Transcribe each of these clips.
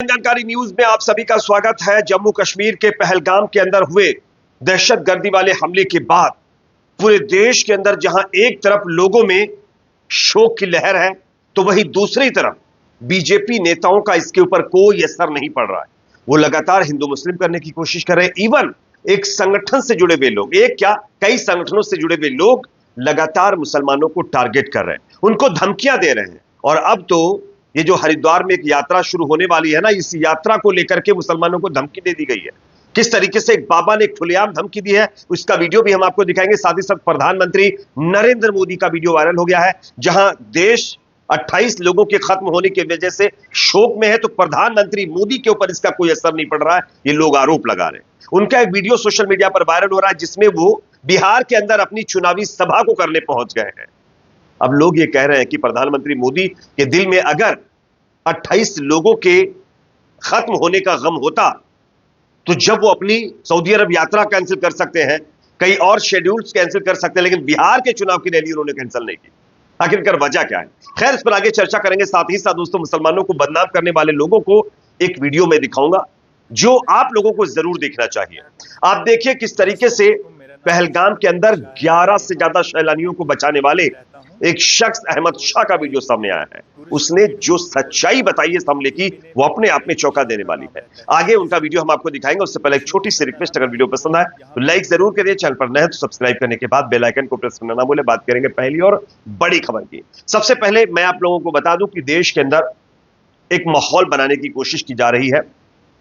जानकारी न्यूज में आप सभी का स्वागत है। जम्मू कश्मीर के पहलगाम के अंदर हुए दहशतगर्दी वाले हमले के बाद पूरे देश के अंदर जहां एक तरफ लोगों में शोक की लहर है, तो वहीं दूसरी तरफ बीजेपी नेताओं का इसके ऊपर कोई असर नहीं पड़ रहा है। वो लगातार हिंदू मुस्लिम करने की कोशिश कर रहे हैं। इवन एक संगठन से जुड़े हुए लोग, एक क्या कई संगठनों से जुड़े हुए लोग लगातार मुसलमानों को टारगेट कर रहे हैं, उनको धमकियां दे रहे हैं। और अब तो ये जो हरिद्वार में एक यात्रा शुरू होने वाली है ना, इस यात्रा को लेकर के मुसलमानों को धमकी दे दी गई है। किस तरीके से एक बाबा ने एक खुलेआम धमकी दी है, उसका वीडियो भी हम आपको दिखाएंगे। साथ ही साथ प्रधानमंत्री नरेंद्र मोदी का वीडियो वायरल हो गया है, जहां देश 28 लोगों के खत्म होने की वजह से शोक में है, तो प्रधानमंत्री मोदी के ऊपर इसका कोई असर नहीं पड़ रहा है, ये लोग आरोप लगा रहे हैं। उनका एक वीडियो सोशल मीडिया पर वायरल हो रहा है, जिसमें वो बिहार के अंदर अपनी चुनावी सभा को करने पहुंच गए हैं। अब लोग ये कह रहे हैं कि प्रधानमंत्री मोदी के दिल में अगर 28 लोगों के खत्म होने का गम होता, तो जब वो अपनी सऊदी अरब यात्रा कैंसिल कर सकते हैं, कई और शेड्यूल्स कैंसिल कर सकते हैं, लेकिन बिहार के चुनाव की रैली उन्होंने कैंसिल नहीं की। आखिरकार वजह क्या है? खैर, इस पर आगे चर्चा करेंगे। साथ ही साथ दोस्तों, मुसलमानों को बदनाम करने वाले लोगों को एक वीडियो में दिखाऊंगा, जो आप लोगों को जरूर देखना चाहिए। आप देखिए किस तरीके से पहलगाम के अंदर 11 से ज्यादा सैलानियों को बचाने वाले एक शख्स अहमद शाह का वीडियो सामने आया है। उसने जो सच्चाई बताई इस हमले की, वो अपने आप में चौंका देने वाली है। आगे उनका वीडियो हम आपको दिखाएंगे। उससे पहले एक छोटी सी रिक्वेस्ट, अगर वीडियो पसंद आए तो लाइक जरूर करिए, चैनल पर नए हैं तो सब्सक्राइब करने के बाद बेल आइकन को प्रेस करना ना भूलें। बात करेंगे पहली और बड़ी खबर की। सबसे पहले मैं आप लोगों को बता दूं कि देश के अंदर एक माहौल बनाने की कोशिश की जा रही है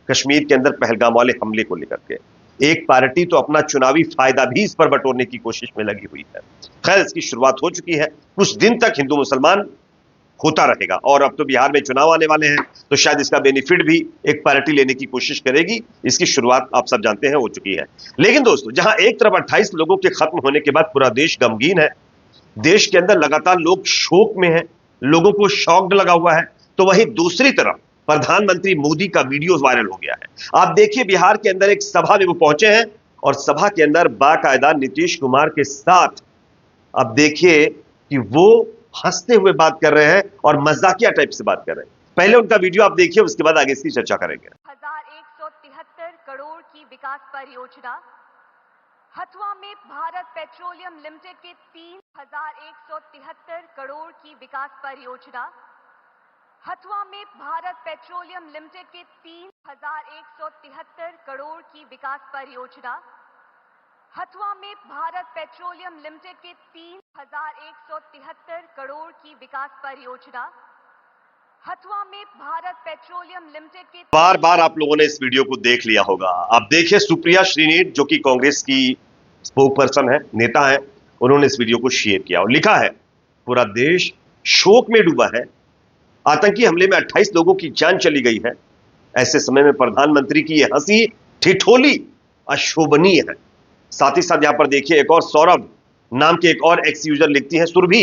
कश्मीर के अंदर पहलगाम वाले हमले को लेकर के। एक पार्टी तो अपना चुनावी फायदा भी इस पर बटोरने की कोशिश में लगी हुई है। खैर, इसकी शुरुआत हो चुकी है। कुछ दिन तक हिंदू मुसलमान होता रहेगा, और अब तो बिहार में चुनाव आने वाले हैं, तो शायद इसका बेनिफिट भी एक पार्टी लेने की कोशिश करेगी। इसकी शुरुआत आप सब जानते हैं हो चुकी है। लेकिन दोस्तों, जहां एक तरफ 28 लोगों के खत्म होने के बाद पूरा देश गमगीन है, देश के अंदर लगातार लोग शोक में हैं, लोगों को शॉक लगा हुआ है, तो वहीं दूसरी तरफ प्रधानमंत्री मोदी का वीडियो वायरल हो गया है। आप देखिए, बिहार के अंदर एक सभा में वो पहुंचे हैं, और सभा के अंदर बाकायदा नीतीश कुमार के साथ आप देखिए कि वो हंसते हुए बात कर रहे हैं और मजाकिया टाइप से बात कर रहे हैं। पहले उनका वीडियो आप देखिए, उसके बाद आगे इसकी चर्चा करेंगे। 1173 करोड़ की विकास परियोजना, हथुआ में भारत पेट्रोलियम लिमिटेड के 3173 करोड़ की विकास परियोजना, हथुआ में भारत पेट्रोलियम लिमिटेड के 3173 करोड़ की विकास परियोजना, हथुआ में भारत पेट्रोलियम लिमिटेड के 3173 करोड़ की विकास परियोजना, हथुआ में भारत पेट्रोलियम लिमिटेड के बार बार आप लोगों ने इस वीडियो को देख लिया होगा। आप देखिए, सुप्रिया श्रीनेत जो कि कांग्रेस की स्पोक पर्सन है, नेता है, उन्होंने इस वीडियो को शेयर किया और लिखा है, पूरा देश शोक में डूबा है, आतंकी हमले में 28 लोगों की जान चली गई है। ऐसे समय में प्रधानमंत्री की यह हंसी ठिठोली अशोभनीय है। साथ ही साथ यहां पर देखिए, एक और सौरभ नाम के एक और एक्स यूजर लिखती हैं, सुरभि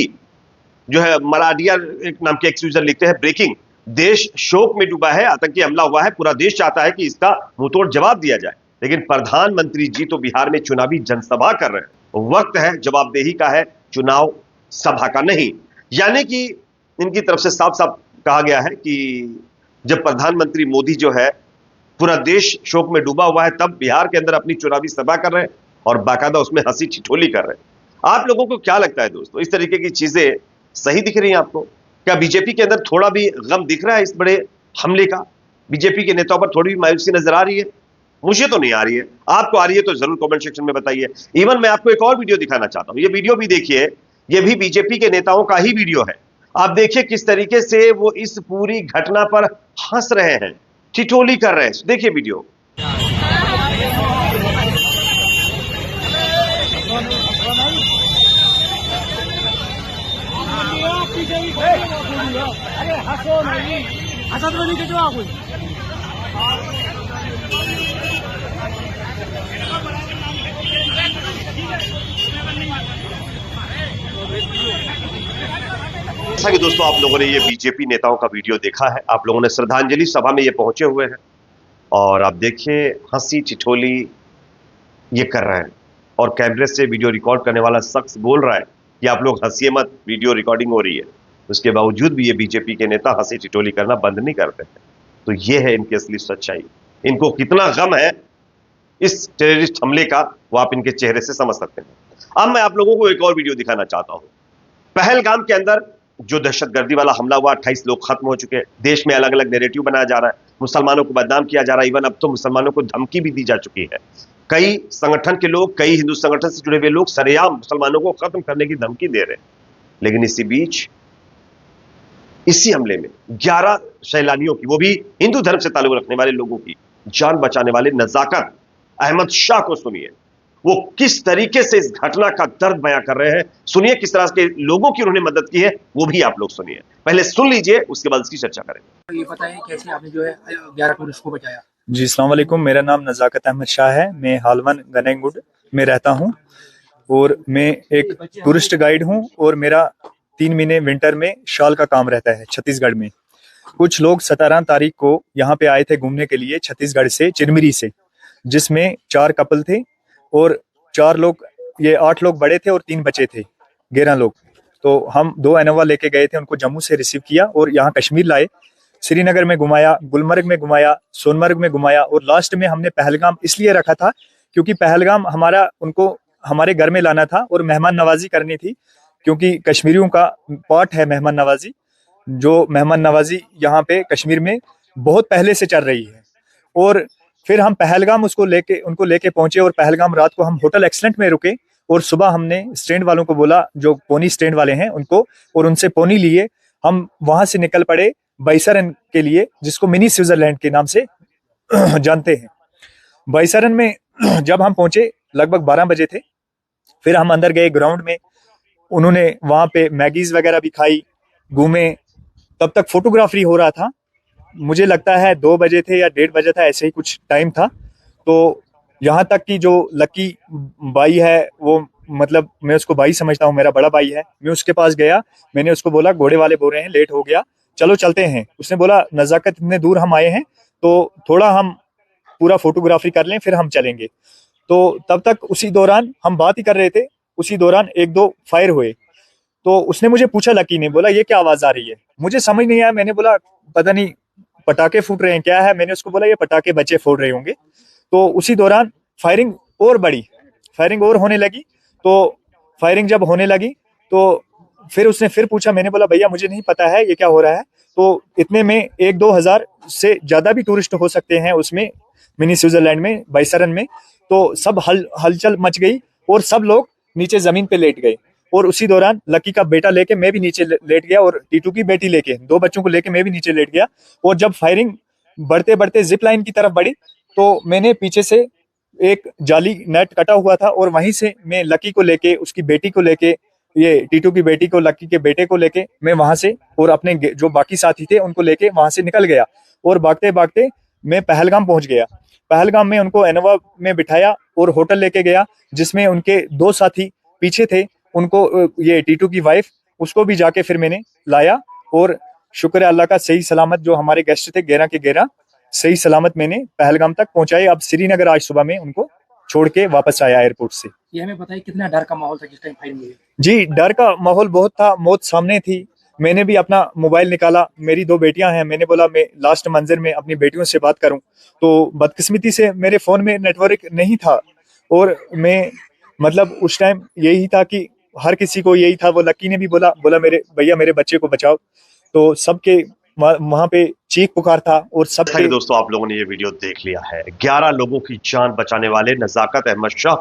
जो है मराडिया एक नाम के एक्स यूजर लिखते हैं, ब्रेकिंग, देश शोक में डूबा है, आतंकी हमला हुआ है, पूरा देश चाहता है कि इसका मुंहतोड़ जवाब दिया जाए, लेकिन प्रधानमंत्री जी तो बिहार में चुनावी जनसभा कर रहे हैं। वक्त है जवाबदेही का है, चुनाव सभा का नहीं। यानी कि इनकी तरफ से साफ साफ कहा गया है कि जब प्रधानमंत्री मोदी जो है, पूरा देश शोक में डूबा हुआ है, तब बिहार के अंदर अपनी चुनावी सभा कर रहे हैं और बाकायदा उसमें हंसी ठिठोली कर रहे हैं। आप लोगों को क्या लगता है दोस्तों, इस तरीके की चीजें सही दिख रही हैं आपको? क्या बीजेपी के अंदर थोड़ा भी गम दिख रहा है इस बड़े हमले का? बीजेपी के नेताओं पर थोड़ी भी मायूसी नजर आ रही है? मुझे तो नहीं आ रही है। आपको आ रही है तो जरूर कमेंट सेक्शन में बताइए। इवन मैं आपको एक और वीडियो दिखाना चाहता हूं, ये वीडियो भी देखिए, ये भी बीजेपी के नेताओं का ही वीडियो है। आप देखिए किस तरीके से वो इस पूरी घटना पर हंस रहे हैं, ठिठोली कर रहे हैं। देखिए वीडियो। अरे हंसो नहीं, हंसत बनी के जो आप जैसा कि दोस्तों आप लोगों ने ये बीजेपी नेताओं का वीडियो देखा है, आप लोगों ने श्रद्धांजलि सभा में ये पहुंचे हुए हैं, और आप देखिए हंसी ठिठोली ये कर रहे हैं, और कैमरे से वीडियो रिकॉर्ड करने वाला शख्स बोल रहा है कि आप लोग हंसिए मत, वीडियो रिकॉर्डिंग हो रही है। उसके बावजूद भी ये बीजेपी के नेता हंसी ठिठोली करना बंद नहीं करते हैं। तो ये है इनकी असली सच्चाई। इनको कितना गम है इस टेररिस्ट हमले का, वो आप इनके चेहरे से समझ सकते हैं। अब मैं आप लोगों को एक और वीडियो दिखाना चाहता हूं। पहलगाम के अंदर जो दहशतगर्दी वाला हमला हुआ, 28 लोग खत्म हो चुके हैं। देश में अलग अलग नैरेटिव बनाया जा रहा है, मुसलमानों को बदनाम किया जा रहा है। इवन अब तो मुसलमानों को धमकी भी दी जा चुकी है। कई संगठन के लोग, कई हिंदू संगठन से जुड़े हुए लोग सरेआम मुसलमानों को खत्म करने की धमकी दे रहे हैं। लेकिन इसी बीच इसी हमले में 11 सैलानियों की, वो भी हिंदू धर्म से ताल्लुक रखने वाले लोगों की जान बचाने वाले नजाकत अहमद शाह को सुनिए, वो किस तरीके से इस घटना का दर्द बयां कर रहे हैं। सुनिए किस तरह के लोगों की उन्होंने मदद की है, वो भी आप लोग सुनिए। पहले सुन लीजिए, उसके बाद इसकी चर्चा करेंगे। ये बताइए कैसे आपने जो है 11 टूरिस्ट को बचाया? जी अस्सलाम वालेकुम, मेरा नाम नज़ाकत अहमद शाह है। मैं हालवन गनेंगुड में रहता हूं और मैं एक टूरिस्ट गाइड हूं और मेरा 3 महीने विंटर में शाल का काम रहता है छत्तीसगढ़ में। कुछ लोग 17 तारीख को यहाँ पे आए थे घूमने के लिए छत्तीसगढ़ से, चिरमिरी से, जिसमें 4 कपल थे और 4 लोग, ये 8 लोग बड़े थे और 3 बच्चे थे, 11 लोग। तो हम 2 इनोवा लेके गए थे, उनको जम्मू से रिसीव किया और यहाँ कश्मीर लाए। श्रीनगर में घुमाया, गुलमर्ग में घुमाया, सोनमर्ग में घुमाया और लास्ट में हमने पहलगाम इसलिए रखा था क्योंकि पहलगाम हमारा उनको हमारे घर में लाना था और मेहमान नवाजी करनी थी, क्योंकि कश्मीरियों का पार्ट है मेहमान नवाजी। जो मेहमान नवाजी यहाँ पे कश्मीर में बहुत पहले से चल रही है। और फिर हम पहलगाम उनको लेके पहुंचे और पहलगाम रात को हम होटल एक्सलेंट में रुके और सुबह हमने स्टैंड वालों को बोला, जो पोनी स्टैंड वाले हैं उनको, और उनसे पोनी लिए हम वहां से निकल पड़े बाइसरन के लिए, जिसको मिनी स्विट्जरलैंड के नाम से जानते हैं। बाइसरन में जब हम पहुंचे लगभग 12 बजे थे। फिर हम अंदर गए ग्राउंड में, उन्होंने वहां पे मैगीज वगैरह भी खाई, घूमे। तब तक फोटोग्राफी हो रहा था, मुझे लगता है 2 बजे थे या 1:30 बजे था, ऐसे ही कुछ टाइम था। तो यहाँ तक कि जो लकी भाई है, वो मतलब मैं उसको भाई समझता हूँ, मेरा बड़ा भाई है। मैं उसके पास गया, मैंने उसको बोला घोड़े वाले बोल रहे हैं लेट हो गया, चलो चलते हैं। उसने बोला नज़ाकत इतने दूर हम आए हैं तो थोड़ा हम पूरा फोटोग्राफी कर लें, फिर हम चलेंगे। तो तब तक उसी दौरान हम बात ही कर रहे थे, उसी दौरान 1-2 फायर हुए। तो उसने मुझे पूछा, लकी ने बोला ये क्या आवाज आ रही है? मुझे समझ नहीं आया, मैंने बोला पता नहीं पटाखे फूट रहे हैं क्या है। मैंने उसको बोला ये पटाखे बच्चे फोड़ रहे होंगे। तो उसी दौरान फायरिंग और बढ़ी, फायरिंग और होने लगी। तो फायरिंग जब होने लगी तो फिर उसने फिर पूछा, मैंने बोला भैया मुझे नहीं पता है ये क्या हो रहा है। तो इतने में 1-2 हजार से ज्यादा भी टूरिस्ट हो सकते हैं उसमें, मिनी स्विट्जरलैंड में, बाइसरन में। तो सब हलचल मच गई और सब लोग नीचे जमीन पे लेट गए। और उसी दौरान लकी का बेटा लेके मैं भी नीचे लेट गया और टीटू की बेटी लेके, 2 बच्चों को लेके मैं भी नीचे लेट गया। और जब फायरिंग बढ़ते बढ़ते जिप लाइन की तरफ बढ़ी तो मैंने पीछे से एक जाली नेट कटा हुआ था और वहीं से मैं लकी को लेके, उसकी बेटी को लेके, ये टीटू की बेटी को, लकी के बेटे को लेके मैं वहां से और अपने जो बाकी साथी थे उनको लेके वहां से निकल गया। और भागते भागते मैं पहलगाम पहुंच गया। पहलगाम में उनको इनोवा में बिठाया और होटल लेके गया, जिसमें उनके 2 साथी पीछे थे। उनको, ये टीटू की वाइफ, उसको भी जाके फिर मैंने लाया। और शुक्र है अल्लाह का, सही सलामत जो हमारे गेस्ट थे 11 के 11 सही सलामत मैंने पहलगाम तक पहुंचाए। अब श्रीनगर आज सुबह में उनको छोड़ के वापस आया एयरपोर्ट से। ये हमें बताइए कितना डर का माहौल था जिस टाइम फायरिंग हुई? जी डर का माहौल बहुत था, मौत सामने थी। मैंने भी अपना मोबाइल निकाला, मेरी 2 बेटियां हैं, मैंने बोला मैं लास्ट मंजर में अपनी बेटियों से बात करूं। तो बदकिस्मती से मेरे फोन में नेटवर्क नहीं था और मैं मतलब उस टाइम यही था कि हर किसी को यही था। वो लकी ने भी बोला मेरे भैया मेरे बच्चे को बचाओ। तो सबके वहां पे चीख पुकार था और सब। दोस्तों आप लोगों ने ये वीडियो देख लिया है, 11 लोगों की जान बचाने वाले नज़ाकत अहमद शाह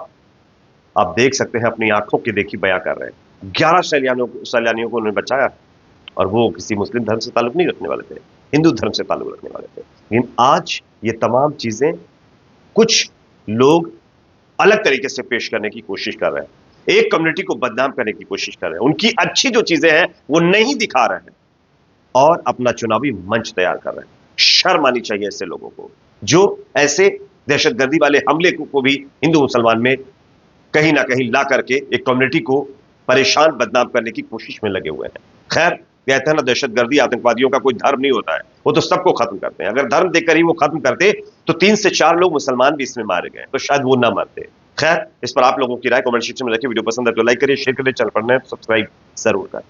आप देख सकते हैं, अपनी आंखों की देखी बयां कर रहे हैं। 11 सैलानियों को उन्होंने बचाया और वो किसी मुस्लिम धर्म से ताल्लुक नहीं रखने वाले थे, हिंदू धर्म से ताल्लुक रखने वाले थे। लेकिन आज ये तमाम चीजें कुछ लोग अलग तरीके से पेश करने की कोशिश कर रहे हैं, एक कम्युनिटी को बदनाम करने की कोशिश कर रहे हैं, उनकी अच्छी जो चीजें हैं वो नहीं दिखा रहे हैं और अपना चुनावी मंच तैयार कर रहे हैं। शर्म आनी चाहिए ऐसे लोगों को जो ऐसे दहशतगर्दी वाले हमले को भी हिंदू मुसलमान में कहीं ना कहीं ला करके एक कम्युनिटी को परेशान बदनाम करने की कोशिश में लगे हुए हैं। खैर, कहते हैं ना, दहशतगर्दी आतंकवादियों का कोई धर्म नहीं होता है, वो तो सबको खत्म करते हैं। अगर धर्म देखकर ही वो खत्म करते तो 3 से 4 लोग मुसलमान भी इसमें मारे गए, तो शायद वो ना मरते। खैर, इस पर आप लोगों की राय कमेंट सेक्शन में रखिए। वीडियो पसंद है तो लाइक करिए, शेयर करिए, चैनल पर नए सब्सक्राइब जरूर करें।